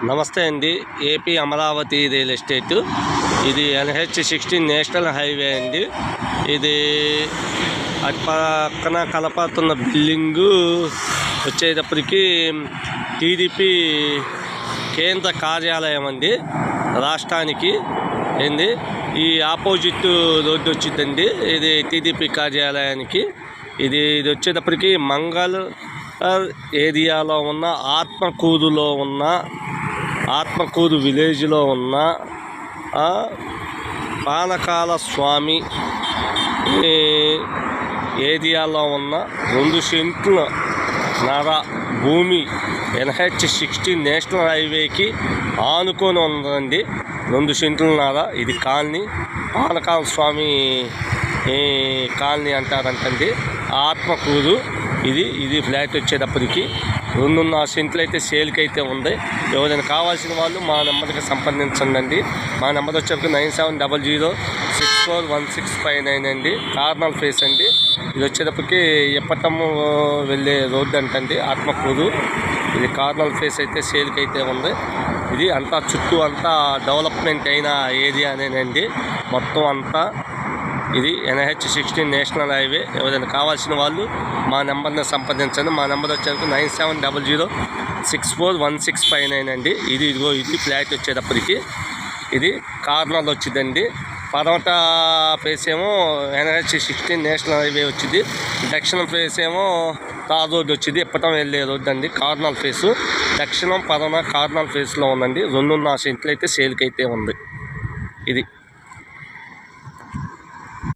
నమస్తే అండి. AP Amaravati real estate. ఇది NH-16 నేషనల్ హైవే అండి. ఇది అటు పక్కన కనపడుతున్న బిల్డింగు వచ్చేటప్పటికి టీడీపీ కేంద్ర కార్యాలయం అండి, రాష్ట్రానికి ఏంది. ఈ ఆపోజిట్ రోడ్డు వచ్చిందండి, ఇది టీడీపీ కార్యాలయానికి. ఇది వచ్చేటప్పటికి మంగళ ఏరియాలో ఉన్న ఆత్మకూరు విలేజ్లో ఉన్న పానకాల స్వామి ఏరియాలో ఉన్న 2 సెంట్ల నర భూమి NH-16 నేషనల్ హైవేకి ఆనుకొని ఉందండి. 2 సెంట్ల నర. ఇది కాలనీ, పానకాల స్వామి కాలనీ అంటారంటండి. ఆత్మకూరు. ఇది ఫ్లాట్ వచ్చేటప్పటికి 2.5 సెంట్లు అయితే సేల్కి అయితే ఉంది. ఎవరైనా కావాల్సిన వాళ్ళు మా నెంబర్కి సంప్రదించండి. మా నెంబర్ వచ్చేప్పటికి 9700641659 అండి. కార్నల్ ఫేస్ అండి. ఇది వచ్చేటప్పటికి ఎప్పటం వెళ్ళే రోడ్డు అంటండి, ఆత్మకూరు. ఇది కార్నల్ ఫేస్ అయితే సేల్కి అయితే ఉంది. ఇది అంతా చుట్టూ అంతా డెవలప్మెంట్ అయిన ఏరియానేనండి మొత్తం అంతా. ఇది NH-16 నేషనల్ హైవే. ఎవరైనా కావాల్సిన వాళ్ళు మా నెంబర్ని సంప్రదించండి. మా నెంబర్ వచ్చేసరికి 9700641659 అండి. ఇది ఫ్లాట్ వచ్చేటప్పటికి ఇది కార్నర్ వచ్చిందండి. పడమట ఫేస్ ఏమో NH-16 నేషనల్ హైవే వచ్చింది. దక్షిణం ఫేస్ ఏమో తార్ రోడ్డు వచ్చింది, ఎప్పటం వెళ్ళే రోడ్డు అండి. కార్నర్ ఫేసు దక్షిణం పడమట కార్నర్ ఫేస్లో ఉందండి. 2.5 సెంట్లు అయితే సేల్కి అయితే ఉంది. ఇది